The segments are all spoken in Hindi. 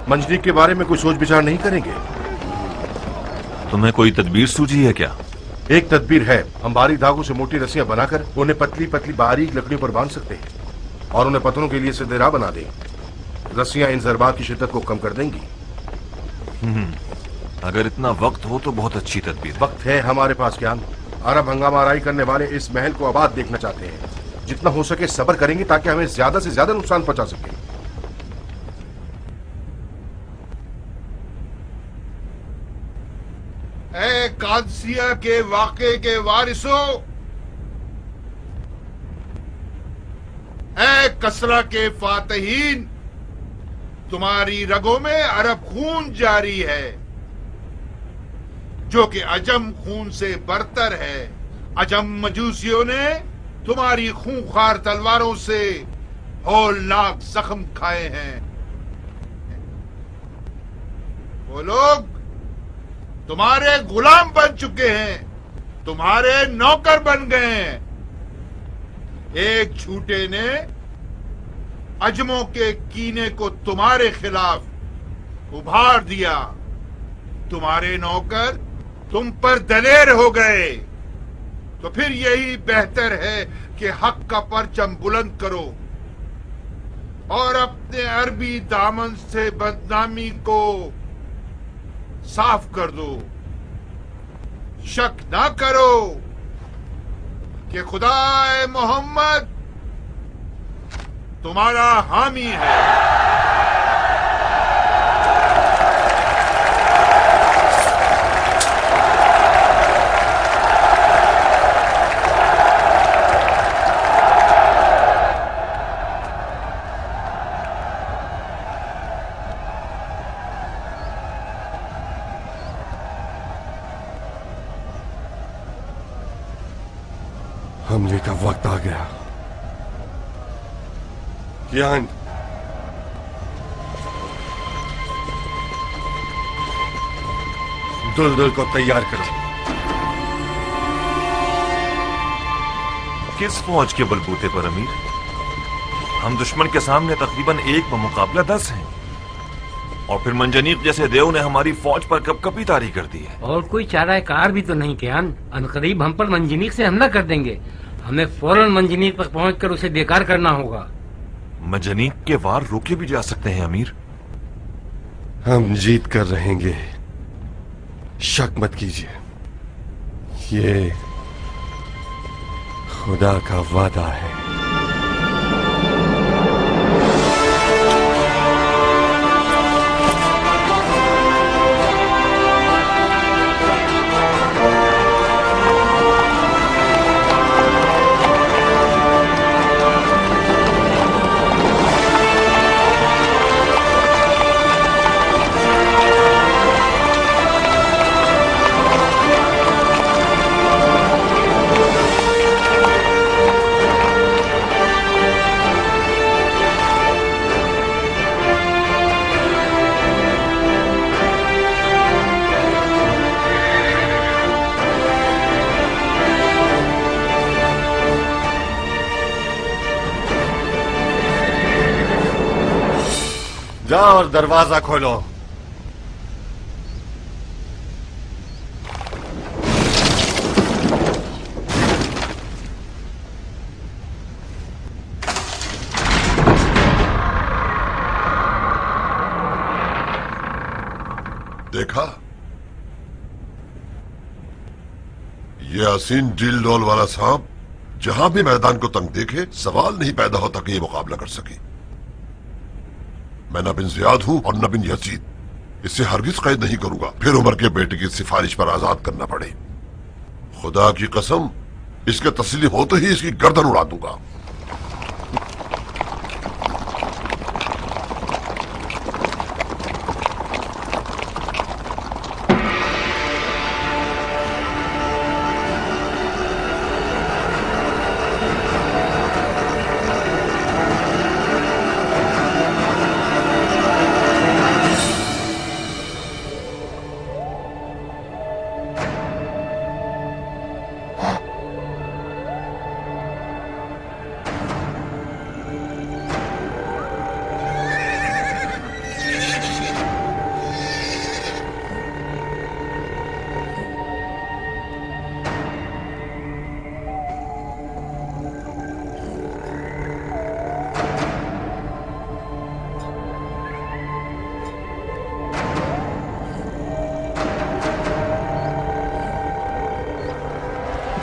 मंजनीक के बारे में कोई सोच विचार नहीं करेंगे? तुम्हें कोई तदबीर सूझी है क्या? एक तदबीर है। हम बारीक धागों से मोटी रस्सियां बनाकर उन्हें पतली पतली बारीक लकड़ियों पर बांध सकते हैं और उन्हें पत्थरों के लिए सीधे राह बना दें। रस्सियां इन जरबात की शिद्दत को कम कर देंगी। अगर इतना वक्त हो तो बहुत अच्छी तदबीर है। वक्त है हमारे पास ज्ञान। अरब हंगामा आराई करने वाले इस महल को आबाद देखना चाहते हैं। जितना हो सके सब्र करेंगे ताकि हमें ज्यादा से ज्यादा नुकसान पहुंचा सके। ए कादसिया के वाक़े के वारिसों, ए कसरा के फातहीन, तुम्हारी रगों में अरब खून जारी है जो कि अजम खून से बरतर है। अजम मजूसियों ने तुम्हारी खूंखार तलवारों से होलनाक जख्म खाए हैं। वो लोग तुम्हारे गुलाम बन चुके हैं, तुम्हारे नौकर बन गए हैं। एक झूठे ने अजमों के कीने को तुम्हारे खिलाफ उभार दिया। तुम्हारे नौकर तुम पर दलेर हो गए। तो फिर यही बेहतर है कि हक का परचम बुलंद करो और अपने अरबी दामन से बदनामी को साफ कर दो। शक ना करो कि खुदाए मोहम्मद तुम्हारा हामी है। हमले का वक्त आ गया। ज्ञान, दुलदुल को तैयार करो। किस फौज के बलबूते पर अमीर? हम दुश्मन के सामने तकरीबन 1 बमुकाबला 10 हैं और फिर मंजनीक जैसे देव ने हमारी फौज पर कपकपी तारी कर दी है। और कोई चारा कार भी तो नहीं कियान। अनकरीब हम पर मंजनीक से हमला कर देंगे। हमें फौरन मंजनीक तक पहुंचकर उसे बेकार करना होगा। मंजनीक के वार रोके भी जा सकते हैं अमीर। हम जीत कर रहेंगे, शक मत कीजिए। ये खुदा का वादा है। जाओ और दरवाजा खोलो। देखा, ये हसीन डील डोल वाला सांप जहां भी मैदान को तंग देखे सवाल नहीं पैदा होता कि ये मुकाबला कर सके। मैं न बिन जियाद हूं और न बिन यजीद। इसे हरगिज कैद नहीं करूंगा, फिर उमर के बेटे की सिफारिश पर आजाद करना पड़े। खुदा की कसम, इसके तस्लीम होते ही इसकी गर्दन उड़ा दूंगा।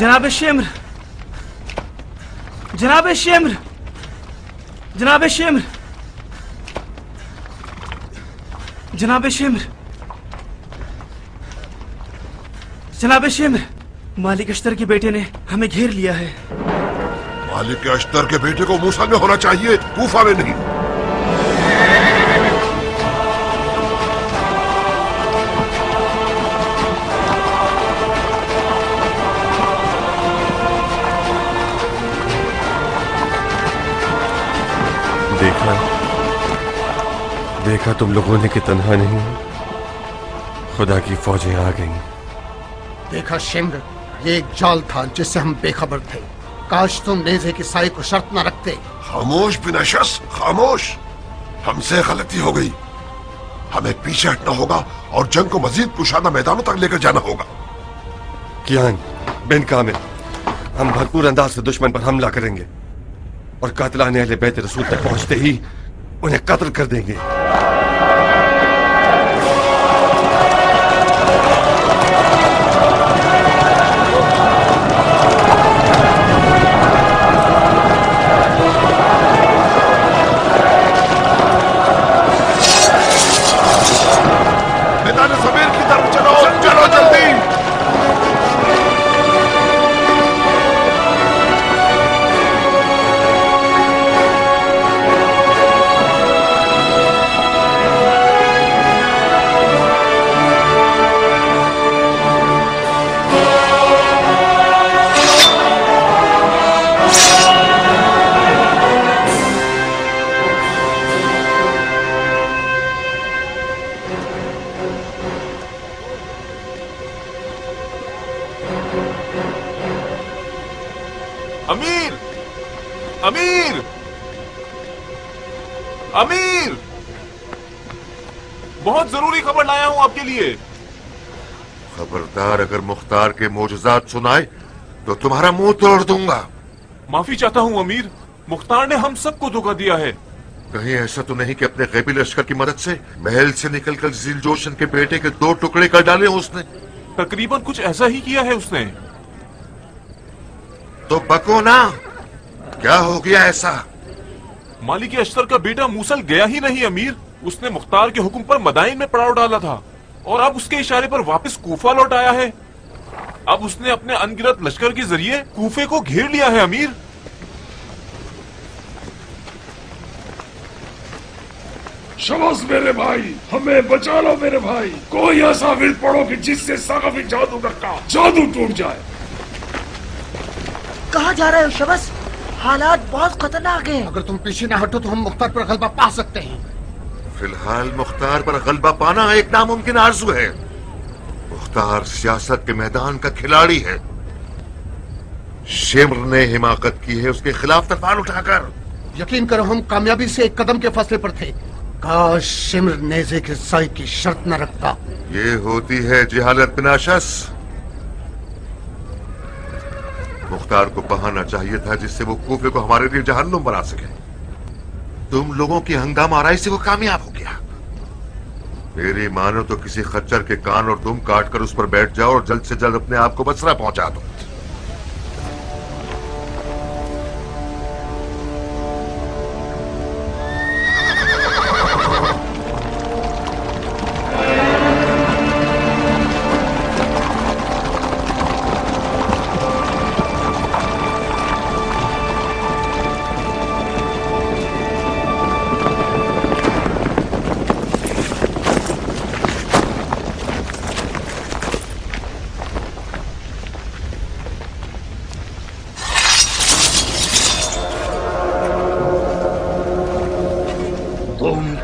जनाब शिम्र, जनाब शिम्र, जनाब शिम्र, जनाब शिम्र, जनाब शिम्र, मालिक अश्तर के बेटे ने हमें घेर लिया है। मालिक अश्तर के बेटे को मूसा में होना चाहिए, कूफा में नहीं। देखा तुम लोगों ने कि तन्हा नहीं, खुदा की फौजें आ गईं। देखा शिम्र, ये एक जाल था जिससे हम बेखबर थे। काश तुम नेज़े की साई को शर्त न रखते। खामोश बिना शस, खामोश। हमसे गलती हो गई, हमें पीछे हटना होगा और जंग को मजीद कुशादा मैदानों तक लेकर जाना होगा। कियान बिन कामिल, हम भरपूर अंदाज से दुश्मन पर हमला करेंगे और कातिलाने अहले बैत रसूल तक पहुंचते ही उन्हें कत्ल कर देंगे। मैदान ज़मीर की तरफ चलो, चलो जल्दी। अमीर, अमीर, अमीर, बहुत जरूरी खबर लाया हूं आपके लिए। खबरदार, अगर मुख्तार के मोजज़ात सुनाए तो तुम्हारा मुंह तोड़ दूंगा। माफी चाहता हूं अमीर, मुख्तार ने हम सबको धोखा दिया है। कहीं ऐसा तो नहीं कि अपने गैबी लश्कर की मदद से महल से निकलकर जिलजोशन के बेटे के 2 टुकड़े कर डाले उसने? तकरीबन कुछ ऐसा ही किया है उसने। तो बको ना, क्या हो गया ऐसा? मालिक अश्तर का बेटा मूसल गया ही नहीं अमीर, उसने मुख्तार के हुक्म पर मदाइन में पड़ाव डाला था और अब उसके इशारे पर वापस कूफा लौट आया है। अब उसने अपने अनगिनत लश्कर के जरिए कूफे को घेर लिया है अमीर। शबाश मेरे भाई, हमें बचा लो मेरे भाई। कोई ऐसा विल पड़ो कि जिससे सकाफी जादूगर का जादू टूट जाए। कहाँ जा रहे हो शबस? हालात बहुत खतरनाक हैं। अगर तुम पीछे ना हटो तो हम मुख्तार पर गलबा पा सकते हैं। फिलहाल मुख्तार पर गलबा पाना एक नामुमकिन आरज़ू है। मुख्तार सियासत के मैदान का खिलाड़ी है। शिम्र ने हिमाकत की है उसके खिलाफ तलवार उठाकर। यकीन करो, हम कामयाबी से एक कदम के फासले पर थे। काश शिम्र नेज़े के साई की शर्त न रखता। ये होती है जिहालत बिना शस। मुख्तार को बहाना चाहिए था जिससे वो कूफे को हमारे लिए जहन्नुम बना सके। तुम लोगों की हंगामा आराई से वो कामयाब हो गया। मेरी मानो तो किसी खच्चर के कान और तुम काट कर उस पर बैठ जाओ और जल्द से जल्द अपने आप को बसरा पहुंचा दो।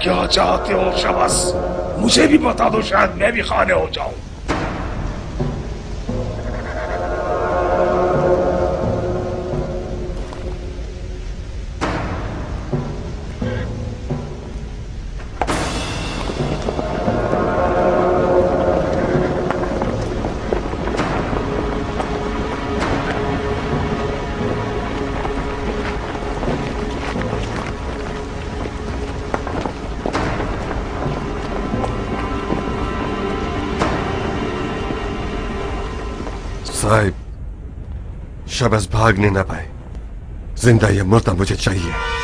क्या चाहते हो शबाश? मुझे भी बता दो, शायद मैं भी खाने हो जाऊं। साहिब, शहबाज भागने ना पाए। जिंदा या मुर्दा मुझे चाहिए।